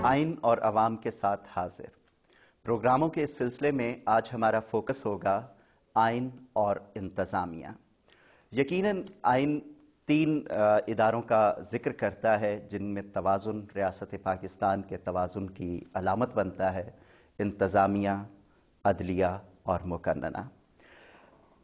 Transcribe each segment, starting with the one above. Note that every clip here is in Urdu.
آئین اور عوام کے ساتھ حاضر پروگراموں کے اس سلسلے میں آج ہمارا فوکس ہوگا آئین اور انتظامیہ۔ یقیناً آئین تین اداروں کا ذکر کرتا ہے جن میں توازن ریاست پاکستان کے توازن کی علامت بنتا ہے: انتظامیہ، عدلیہ اور مقننہ۔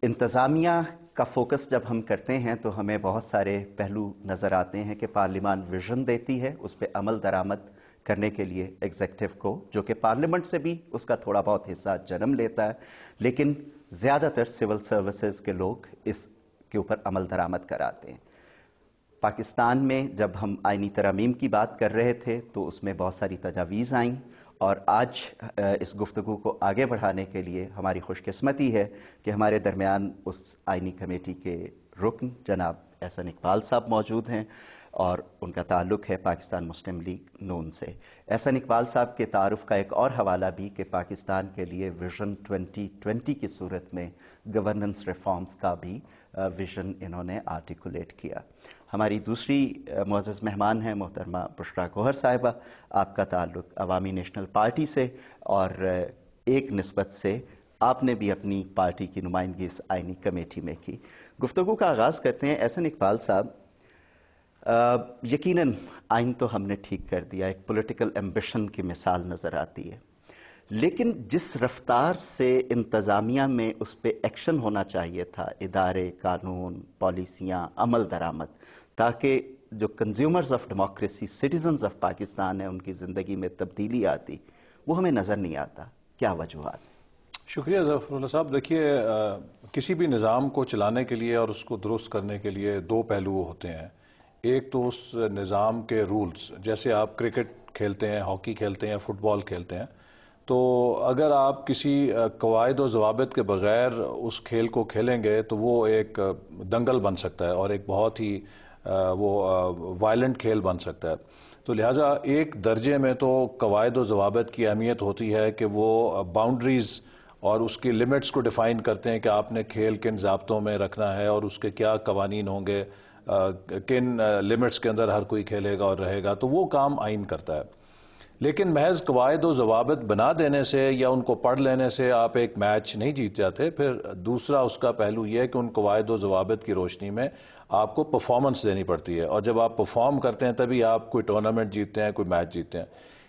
انتظامیہ کا فوکس جب ہم کرتے ہیں تو ہمیں بہت سارے پہلو نظر آتے ہیں کہ پارلیمان ویژن دیتی ہے، اس پہ عمل درآمد کرنے کے لیے ایگزیکٹو کو، جو کہ پارلیمنٹ سے بھی اس کا تھوڑا بہت حصہ جنم لیتا ہے، لیکن زیادہ تر سول سروسز کے لوگ اس کے اوپر عمل درآمد کراتے ہیں۔ پاکستان میں جب ہم آئینی ترامیم کی بات کر رہے تھے تو اس میں بہت ساری تجاویز آئیں، اور آج اس گفتگو کو آگے بڑھانے کے لیے ہماری خوش قسمتی ہے کہ ہمارے درمیان اس آئینی کمیٹی کے رکن جناب احسن اقبال صاحب موجود ہیں، اور ان کا تعلق ہے پاکستان مسلم لیگ نون سے۔ احسن اقبال صاحب کے تعارف کا ایک اور حوالہ بھی کہ پاکستان کے لیے ویژن 2020 کی صورت میں گورننس ریفارمز کا بھی ویژن انہوں نے آرٹیکولیٹ کیا۔ ہماری دوسری معزز مہمان ہیں محترمہ بشریٰ گوہر صاحبہ، آپ کا تعلق عوامی نیشنل پارٹی سے، اور ایک نسبت سے آپ نے بھی اپنی پارٹی کی نمائندگی اس آئینی کمیٹی میں کی۔ گفتگو کا آغاز کرتے ہیں۔ احسن اقبال صاحب، یقیناً آئین تو ہم نے ٹھیک کر دیا، ایک پولیٹیکل ایمبیشن کی مثال نظر آتی ہے، لیکن جس رفتار سے انتظامیہ میں اس پہ ایکشن ہونا چاہیے تھا، ادارے، قانون، پالیسیاں، عمل درآمد، تاکہ جو consumers of democracy, citizens of Pakistan ہیں، ان کی زندگی میں تبدیلی آتی، وہ ہمیں نظر نہیں آتا۔ کیا وجوہات؟ شکریہ ظفر اللہ صاحب۔ دیکھیے، کسی بھی نظام کو چلانے کے لیے اور اس کو درست کرنے کے لیے دو پہلو ہوتے ہیں۔ ایک تو اس نظام کے رولز، جیسے آپ کرکٹ کھیلتے ہیں، ہاکی کھیلتے ہیں، فٹ بال کھیلتے ہیں، تو اگر آپ کسی قواعد و ضوابط کے بغیر اس کھیل کو کھیلیں گے تو وہ ایک دنگل بن سکتا ہے اور ایک بہت ہی وہ وائلنٹ کھیل بن سکتا ہے۔ تو لہٰذا ایک درجے میں تو قواعد و ضوابط کی اہمیت ہوتی ہے کہ وہ باؤنڈریز اور اس کی لمٹس کو ڈیفائن کرتے ہیں کہ آپ نے کھیل کن ضابطوں میں رکھنا ہے اور اس کے کیا قوانین ہوں گے، کن لمٹس کے اندر ہر کوئی کھیلے گا اور رہے گا، تو وہ کام آئین کرتا ہے۔ لیکن محض قواعد و ضوابط بنا دینے سے یا ان کو پڑھ لینے سے آپ ایک میچ نہیں جیت جاتے۔ پھر دوسرا اس کا پہلو یہ ہے کہ ان قواعد و ضوابط کی روشنی میں آپ کو پرفارمنس دینی پڑتی ہے، اور جب آپ پرفارم کرتے ہیں تبھی آپ کوئی ٹورنامنٹ جیتتے ہیں، کوئی میچ جیتتے ہیں۔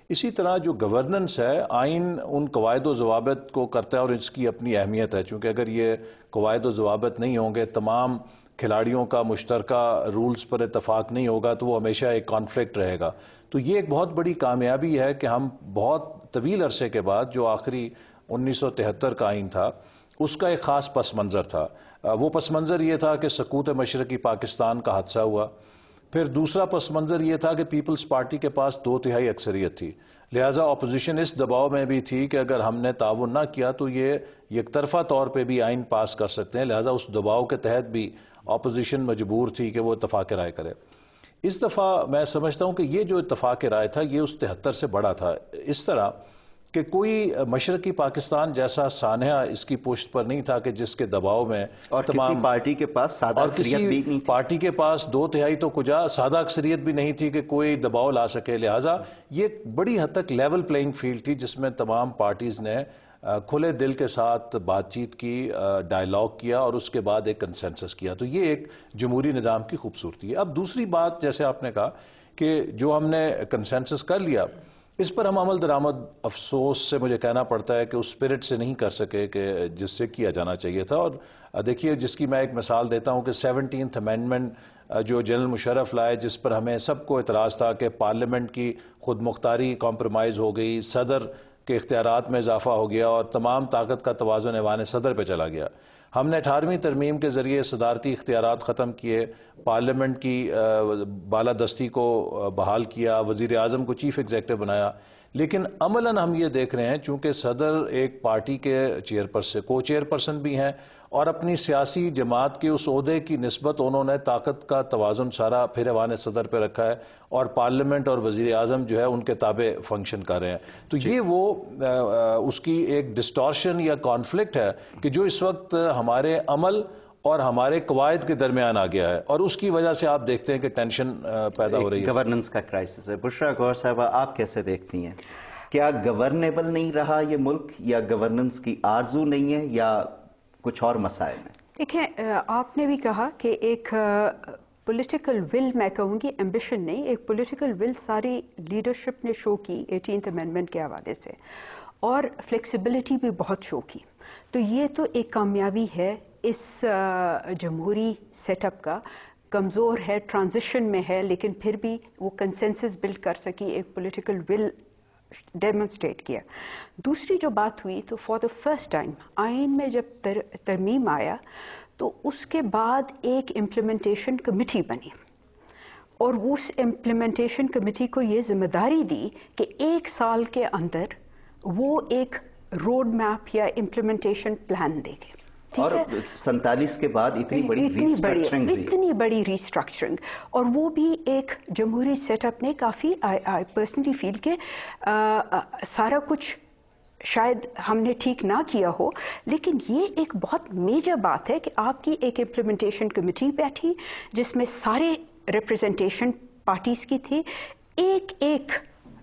اسی طرح جو گورننس ہے، آئین ان قواعد و ضوابط کو کرتا ہے اور اس کی اپنی اہمیت ہے، چونکہ اگر یہ قواعد و ضوابط نہیں ہوں گے، تمام کھلاڑیوں کا مشترکہ رولز پر اتفاق نہیں ہوگا، تو وہ ہمیشہ ایک کانفلکٹ رہے گا۔ تو یہ ایک بہت بڑی کامیابی ہے کہ ہم بہت طویل عرصے کے بعد، جو آخری 1973 کا آئین تھا، اس کا ایک خاص پس منظر تھا۔ وہ پس منظر یہ تھا کہ سقوط مشرقی پاکستان کا حادثہ ہوا۔ پھر دوسرا پس منظر یہ تھا کہ پیپلز پارٹی کے پاس 2/3 اکثریت تھی، لہٰذا اپوزیشن اس دباؤ میں بھی تھی کہ اگر ہم نے تعاون نہ کیا تو یہ یک طرفہ طور پہ بھی آئین پاس کر سکتے ہیں، لہٰذا اس دباؤ کے تحت بھی اپوزیشن مجبور تھی کہ وہ اتفاق رائے کرے۔ اس دفعہ میں سمجھتا ہوں کہ یہ جو اتفاق رائے تھا یہ اس 73 سے بڑا تھا، اس طرح کہ کوئی مشرقی پاکستان جیسا سانحہ اس کی پشت پر نہیں تھا کہ جس کے دباؤ میں اور کسی پارٹی کے پاس سادہ اکثریت بھی نہیں تھی، پارٹی کے پاس 2/3 تو کجا سادہ اکثریت بھی نہیں تھی کہ کوئی دباؤ لا سکے، لہٰذا یہ بڑی حد تک لیول پلینگ فیلڈ تھی جس میں تمام پارٹیز نے کھلے دل کے ساتھ بات چیت کی، ڈائیلاگ کیا اور اس کے بعد ایک کنسنسس کیا۔ تو یہ ایک جمہوری نظام کی خوبصورتی ہے۔ اب دوسری بات، جیسے آپ نے کہا کہ جو ہم نے کنسنسس کر لیا، اس پر ہم عمل درآمد افسوس سے مجھے کہنا پڑتا ہے کہ اس اسپرٹ سے نہیں کر سکے کہ جس سے کیا جانا چاہیے تھا۔ اور دیکھیے، جس کی میں ایک مثال دیتا ہوں کہ 17th امینڈمنٹ جو جنرل مشرف لائے، جس پر ہمیں سب کو اعتراض تھا کہ پارلیمنٹ کی خود مختاری کمپرومائز ہو گئی، صدر کے اختیارات میں اضافہ ہو گیا اور تمام طاقت کا توازن ایوان صدر پہ چلا گیا۔ ہم نے 18ویں ترمیم کے ذریعے صدارتی اختیارات ختم کیے، پارلیمنٹ کی بالادستی کو بحال کیا، وزیر اعظم کو چیف ایگزیکٹو بنایا، لیکن عملاً ہم یہ دیکھ رہے ہیں چونکہ صدر ایک پارٹی کے کو چیئر پرسن بھی ہیں اور اپنی سیاسی جماعت کے اس عہدے کی نسبت انہوں نے طاقت کا توازن سارا پھر ایوان صدر پہ رکھا ہے، اور پارلیمنٹ اور وزیر اعظم جو ہے ان کے تابع فنکشن کر رہے ہیں۔ تو یہ وہ اس کی ایک ڈسٹورشن یا کانفلکٹ ہے کہ جو اس وقت ہمارے عمل اور ہمارے قواعد کے درمیان آ گیا ہے، اور اس کی وجہ سے آپ دیکھتے ہیں کہ ٹینشن پیدا ہو رہی ہے، گورننس کا کرائسس ہے. بشرا گور صاحبہ، آپ کیسے دیکھتی ہیں؟ کیا گورنیبل نہیں رہا یہ ملک، یا گورننس کی آرزو نہیں ہے، یا کچھ اور مسائل ہیں؟ دیکھیں، آپ نے بھی کہا کہ ایک پولیٹیکل ول، میں کہوں گی ایمبیشن نہیں، ایک پولیٹیکل ول ساری لیڈرشپ نے شو کی 18th امینڈمنٹ کے حوالے سے، اور فلیکسیبلٹی بھی بہت شو کی. تو یہ تو ایک کامیابی ہے اس جمہوری سیٹ اپ کا. کمزور ہے، ٹرانزیشن میں ہے، لیکن پھر بھی وہ کنسنسس بلڈ کر سکی، ایک پولیٹیکل ول ڈیمونسٹریٹ کیا. دوسری جو بات ہوئی تو فار دا فرسٹ ٹائم آئین میں جب ترمیم آیا تو اس کے بعد ایک امپلیمنٹیشن کمیٹی بنی، اور اس امپلیمنٹیشن کمیٹی کو یہ ذمہ داری دی کہ 1 سال کے اندر وہ ایک روڈ میپ یا امپلیمنٹیشن پلان دے گے. اور 47 کے بعد اتنی بڑی ریسٹرکچرنگ، اور وہ بھی ایک جمہوری سیٹ اپ نے کافی، آئی پرسنلی فیل کہ سارا کچھ شاید ہم نے ٹھیک نہ کیا ہو، لیکن یہ ایک بہت میجر بات ہے کہ آپ کی ایک امپلیمنٹیشن کمیٹی بیٹھی جس میں سارے ریپرزنٹیشن پارٹیز کی تھی، ایک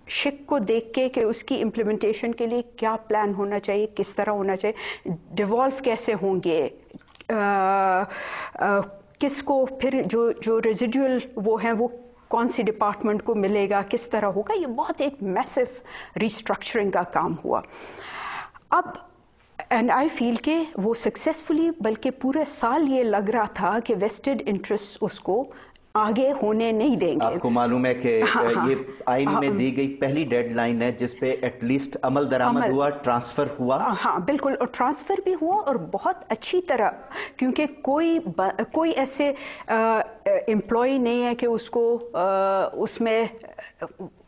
شک کو دیکھ کے کہ اس کی امپلیمنٹیشن کے لیے کیا پلان ہونا چاہیے، کس طرح ہونا چاہیے، ڈیوالو کیسے ہوں گے، کس کو پھر جو ریزیڈیول وہ ہیں وہ کون سی ڈپارٹمنٹ کو ملے گا، کس طرح ہوگا. یہ بہت ایک میسو ریسٹرکچرنگ کا کام ہوا. اب اینڈ آئی فیل کہ وہ سکسیسفلی، بلکہ پورے سال یہ لگ رہا تھا کہ ویسٹڈ انٹرسٹ اس کو آگے ہونے نہیں دیں گے. آپ کو معلوم ہے کہ یہ آئین میں دی گئی پہلی ڈیڈ لائن ہے جس پہ ایٹ لیسٹ عمل درآمد ہوا، ٹرانسفر ہوا. ہاں بالکل، اور ٹرانسفر بھی ہوا، اور بہت اچھی طرح، کیونکہ کوئی ایسے امپلائی نہیں ہے کہ اس کو اس میں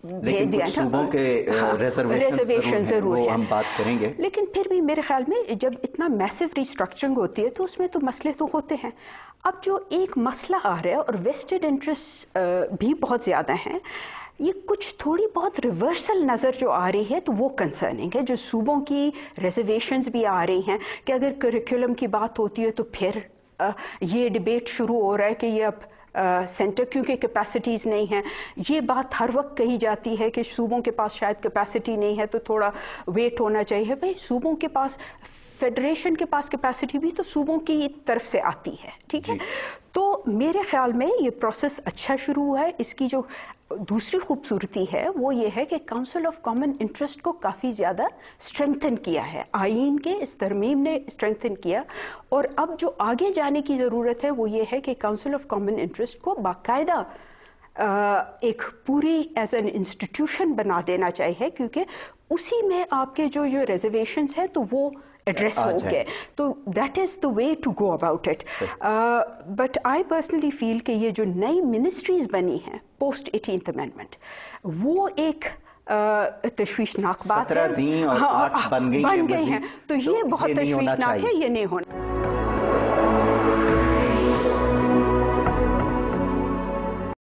لیکن کچھ صوبوں کے ریزرویشن ضرور ہیں، ہم بات کریں گے. لیکن پھر بھی میرے خیال میں جب اتنا میسو ریسٹرکچرنگ ہوتی ہے تو اس میں تو مسئلے تو ہوتے ہیں. اب جو ایک مسئلہ آ رہا ہے، اور ویسٹڈ انٹرسٹ بھی بہت زیادہ ہیں، یہ کچھ تھوڑی بہت ریورسل نظر جو آ رہی ہے تو وہ کنسرننگ ہے. جو صوبوں کی ریزرویشنز بھی آ رہی ہیں کہ اگر کریکولم کی بات ہوتی ہے تو پھر یہ ڈیبیٹ شروع ہو رہا ہے کہ یہ اب سینٹر کیونکہ کیپیسٹیز نہیں ہیں. یہ بات ہر وقت کہی جاتی ہے کہ صوبوں کے پاس شاید کیپیسٹی نہیں ہے تو تھوڑا ویٹ ہونا چاہیے. بھائی صوبوں کے پاس، فیڈریشن کے پاس کیپیسٹی بھی تو صوبوں کی طرف سے آتی ہے، ٹھیک ہے. تو میرے خیال میں یہ پروسیس اچھا شروع ہوا ہے. اس کی جو دوسری خوبصورتی ہے وہ یہ ہے کہ کاؤنسل آف کامن انٹرسٹ کو کافی زیادہ اسٹرینتھن کیا ہے، آئین کے اس ترمیم نے اسٹرینتھن کیا. اور اب جو آگے جانے کی ضرورت ہے وہ یہ ہے کہ کاؤنسل آف کامن انٹرسٹ کو باقاعدہ ایک پوری ایز این انسٹیٹیوشن بنا دینا چاہیے، کیونکہ اسی میں آپ کے جو ریزرویشنز ہیں تو وہ ایڈریس ہو گئے. تو that is the way to go about it. But I personally feel کہ یہ جو نئی منسٹریز بنی ہیں پوسٹ 18th امینڈمنٹ، وہ ایک تشویشناک بات ہے. 17 دیں اور 8 بن گئی ہیں، تو یہ بہت تشویشناک ہے، یہ نہیں ہونا.